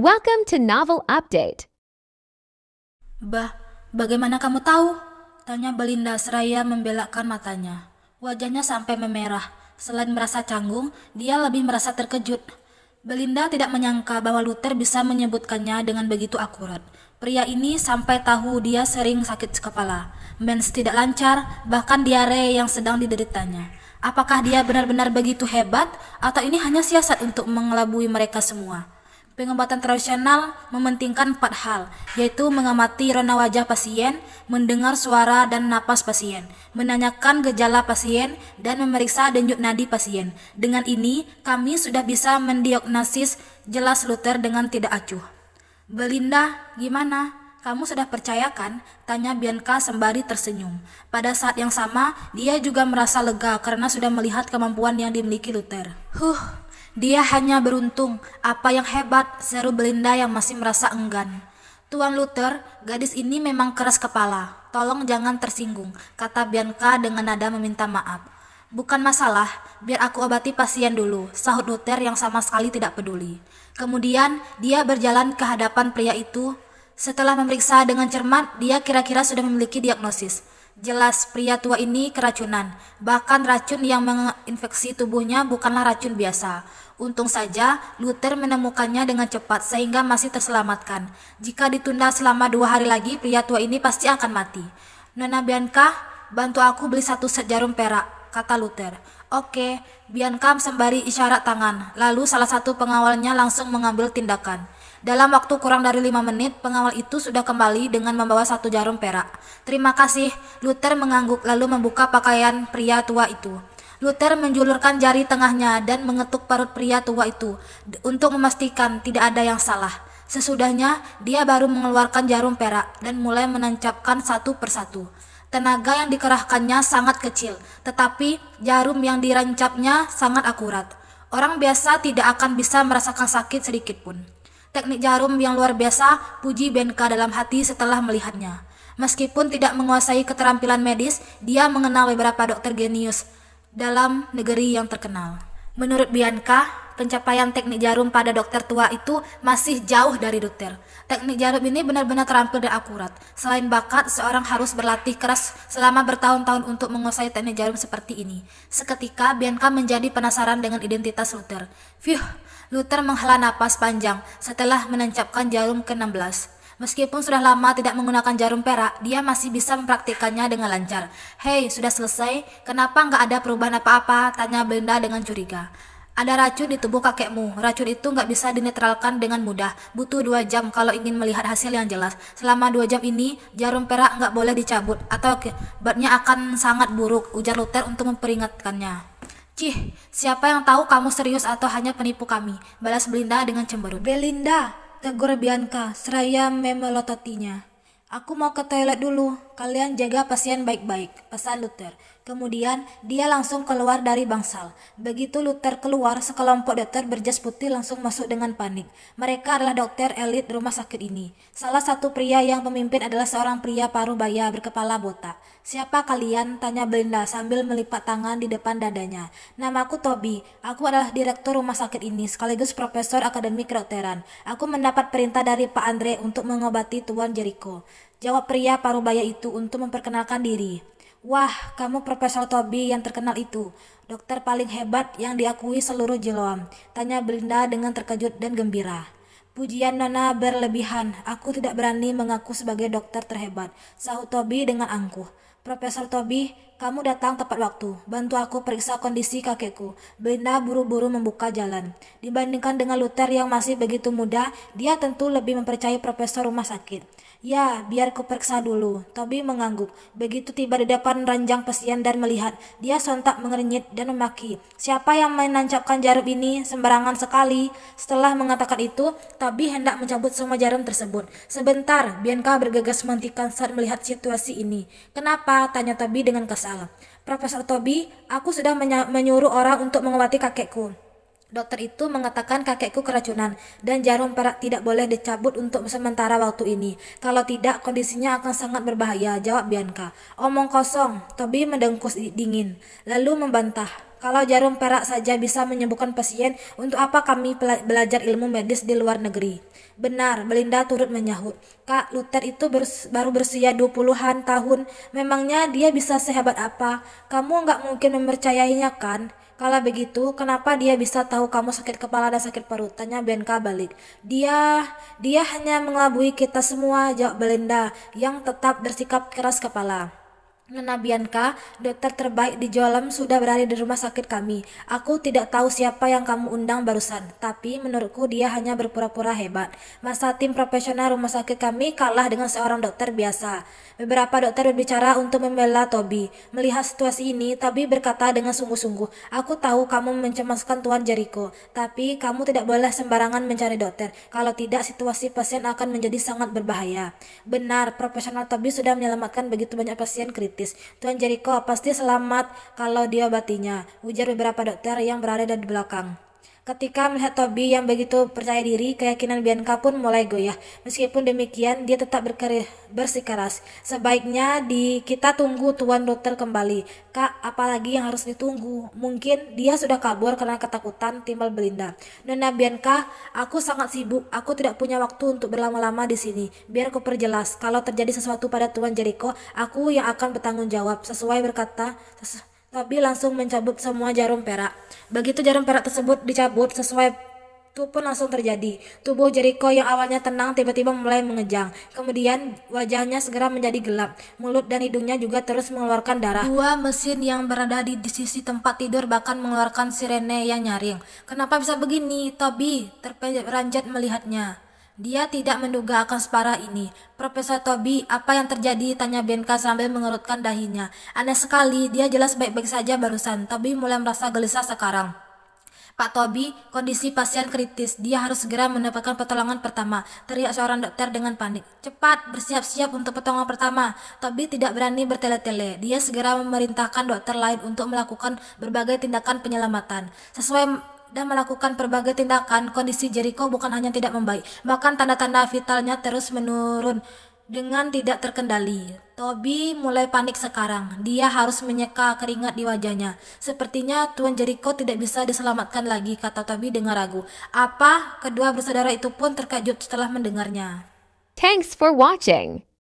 Welcome to Novel Update. Bagaimana kamu tahu? Tanya Belinda seraya membelakkan matanya. Wajahnya sampai memerah. Selain merasa canggung, dia lebih merasa terkejut. Belinda tidak menyangka bahwa Luther bisa menyebutkannya dengan begitu akurat. Pria ini sampai tahu dia sering sakit kepala, mens tidak lancar, bahkan diare yang sedang dideritanya. Apakah dia benar-benar begitu hebat, atau ini hanya siasat untuk mengelabui mereka semua? Pengobatan tradisional mementingkan 4 hal, yaitu mengamati rona wajah pasien, mendengar suara dan napas pasien, menanyakan gejala pasien, dan memeriksa denyut nadi pasien. Dengan ini, kami sudah bisa mendiagnosis, jelas Luther dengan tidak acuh. Belinda, gimana? Kamu sudah percaya kan? Tanya Bianca sembari tersenyum. Pada saat yang sama, dia juga merasa lega karena sudah melihat kemampuan yang dimiliki Luther. Dia hanya beruntung. Apa yang hebat, seru Belinda yang masih merasa enggan. Tuan Luther, gadis ini memang keras kepala. Tolong jangan tersinggung, kata Bianca dengan nada meminta maaf. Bukan masalah, biar aku obati pasien dulu, sahut Luther yang sama sekali tidak peduli. Kemudian, dia berjalan ke hadapan pria itu. Setelah memeriksa dengan cermat, dia kira-kira sudah memiliki diagnosis. Jelas pria tua ini keracunan, bahkan racun yang menginfeksi tubuhnya bukanlah racun biasa. Untung saja Luther menemukannya dengan cepat sehingga masih terselamatkan. Jika ditunda selama 2 hari lagi, pria tua ini pasti akan mati. Nona Bianca, bantu aku beli 1 set jarum perak, kata Luther. Oke, Bianca sembari isyarat tangan, lalu salah satu pengawalnya langsung mengambil tindakan. Dalam waktu kurang dari 5 menit, pengawal itu sudah kembali dengan membawa 1 jarum perak. Terima kasih, Luther mengangguk lalu membuka pakaian pria tua itu. Luther menjulurkan jari tengahnya dan mengetuk perut pria tua itu untuk memastikan tidak ada yang salah. Sesudahnya, dia baru mengeluarkan jarum perak dan mulai menancapkan satu persatu. Tenaga yang dikerahkannya sangat kecil, tetapi jarum yang dirancapnya sangat akurat. Orang biasa tidak akan bisa merasakan sakit sedikit pun. Teknik jarum yang luar biasa, puji Bianca dalam hati setelah melihatnya. Meskipun tidak menguasai keterampilan medis, dia mengenal beberapa dokter genius dalam negeri yang terkenal. Menurut Bianca, pencapaian teknik jarum pada dokter tua itu masih jauh dari Luther. Teknik jarum ini benar-benar terampil dan akurat. Selain bakat, seorang harus berlatih keras selama bertahun-tahun untuk menguasai teknik jarum seperti ini. Seketika, Bianca menjadi penasaran dengan identitas Luther. Luther menghela napas panjang setelah menancapkan jarum ke-16. Meskipun sudah lama tidak menggunakan jarum perak, dia masih bisa mempraktikkannya dengan lancar. Hei, sudah selesai? Kenapa nggak ada perubahan apa-apa? Tanya Belinda dengan curiga. Ada racun di tubuh kakekmu. Racun itu nggak bisa dinetralkan dengan mudah. Butuh 2 jam kalau ingin melihat hasil yang jelas. Selama 2 jam ini, jarum perak nggak boleh dicabut atau akibatnya akan sangat buruk, ujar Luther untuk memperingatkannya. Cih, siapa yang tahu kamu serius atau hanya penipu kami? Balas Belinda dengan cemberut. Belinda, tegur Bianca seraya memelototinya. Aku mau ke toilet dulu, kalian jaga pasien baik-baik, pesan Luther. Kemudian dia langsung keluar dari bangsal. Begitu Luther keluar, sekelompok dokter berjas putih langsung masuk dengan panik. Mereka adalah dokter elit rumah sakit ini. Salah satu pria yang pemimpin adalah seorang pria parubaya berkepala botak. Siapa kalian? Tanya Belinda sambil melipat tangan di depan dadanya. Namaku Toby. Aku adalah direktur rumah sakit ini sekaligus profesor akademik kedokteran. Aku mendapat perintah dari Pak Andre untuk mengobati Tuan Jericho. Jawab pria parubaya itu untuk memperkenalkan diri. Wah, kamu Profesor Toby yang terkenal itu. Dokter paling hebat yang diakui seluruh Jeloam. Tanya Belinda dengan terkejut dan gembira. Pujian Nona berlebihan. Aku tidak berani mengaku sebagai dokter terhebat, sahut Toby dengan angkuh. Profesor Toby, kamu datang tepat waktu. Bantu aku periksa kondisi kakekku. Belinda buru-buru membuka jalan. Dibandingkan dengan Luther yang masih begitu muda, dia tentu lebih mempercayai profesor rumah sakit. Ya, biar ku periksa dulu. Toby mengangguk. Begitu tiba di depan ranjang pasien dan melihat, dia sontak mengernyit dan memaki. Siapa yang menancapkan jarum ini? Sembarangan sekali. Setelah mengatakan itu, Toby hendak mencabut semua jarum tersebut. Sebentar, Bianca bergegas menghentikan saat melihat situasi ini. Kenapa? Tanya Toby dengan kesal. Profesor Toby, aku sudah menyuruh orang untuk mengobati kakekku. Dokter itu mengatakan kakekku keracunan dan jarum perak tidak boleh dicabut untuk sementara waktu ini. Kalau tidak, kondisinya akan sangat berbahaya, jawab Bianca. Omong kosong, Toby mendengkus dingin, lalu membantah. Kalau jarum perak saja bisa menyembuhkan pasien, untuk apa kami belajar ilmu medis di luar negeri? Benar, Belinda turut menyahut. Kak, Luther itu baru berusia 20-an tahun. Memangnya dia bisa sehebat apa? Kamu nggak mungkin mempercayainya kan? Kalau begitu, kenapa dia bisa tahu kamu sakit kepala dan sakit perut? Tanya Bianca balik. Dia hanya mengelabui kita semua, jawab Belinda yang tetap bersikap keras kepala. Nona Bianca, dokter terbaik di Jolam sudah berada di rumah sakit kami. Aku tidak tahu siapa yang kamu undang barusan, tapi menurutku dia hanya berpura-pura hebat. Masa tim profesional rumah sakit kami kalah dengan seorang dokter biasa. Beberapa dokter berbicara untuk membela Toby. Melihat situasi ini, Toby berkata dengan sungguh-sungguh, aku tahu kamu mencemaskan Tuan Jericho, tapi kamu tidak boleh sembarangan mencari dokter. Kalau tidak, situasi pasien akan menjadi sangat berbahaya. Benar, profesional Toby sudah menyelamatkan begitu banyak pasien kritis. Tuan Jericho pasti selamat kalau diobatinya, ujar beberapa dokter yang berada di belakang. Ketika melihat Toby yang begitu percaya diri, keyakinan Bianca pun mulai goyah. Meskipun demikian, dia tetap bersikeras. Sebaiknya kita tunggu Tuan Dokter kembali. Kak, apalagi yang harus ditunggu? Mungkin dia sudah kabur karena ketakutan, timbal Belinda. Nona Bianca, aku sangat sibuk. Aku tidak punya waktu untuk berlama-lama di sini. Biar aku perjelas, kalau terjadi sesuatu pada Tuan Jericho, aku yang akan bertanggung jawab. Toby langsung mencabut semua jarum perak. Begitu jarum perak tersebut dicabut, sesuai itu pun langsung terjadi. Tubuh Jericho yang awalnya tenang tiba-tiba mulai mengejang. Kemudian wajahnya segera menjadi gelap. Mulut dan hidungnya juga terus mengeluarkan darah. Dua mesin yang berada di sisi tempat tidur bahkan mengeluarkan sirene yang nyaring. Kenapa bisa begini? Toby terperanjat melihatnya. Dia tidak menduga akan separah ini. Profesor Toby, apa yang terjadi? Tanya Bianca sambil mengerutkan dahinya. Aneh sekali, dia jelas baik-baik saja barusan. Toby mulai merasa gelisah sekarang. Pak Toby, kondisi pasien kritis. Dia harus segera mendapatkan pertolongan pertama. Teriak seorang dokter dengan panik. Cepat, bersiap-siap untuk pertolongan pertama. Toby tidak berani bertele-tele. Dia segera memerintahkan dokter lain untuk melakukan berbagai tindakan penyelamatan. Dan melakukan berbagai tindakan, kondisi Jericho bukan hanya tidak membaik, bahkan tanda-tanda vitalnya terus menurun dengan tidak terkendali. Toby mulai panik sekarang. Dia harus menyeka keringat di wajahnya. Sepertinya Tuan Jericho tidak bisa diselamatkan lagi, kata Toby dengan ragu. Apa? Kedua bersaudara itu pun terkejut setelah mendengarnya. Thanks for watching.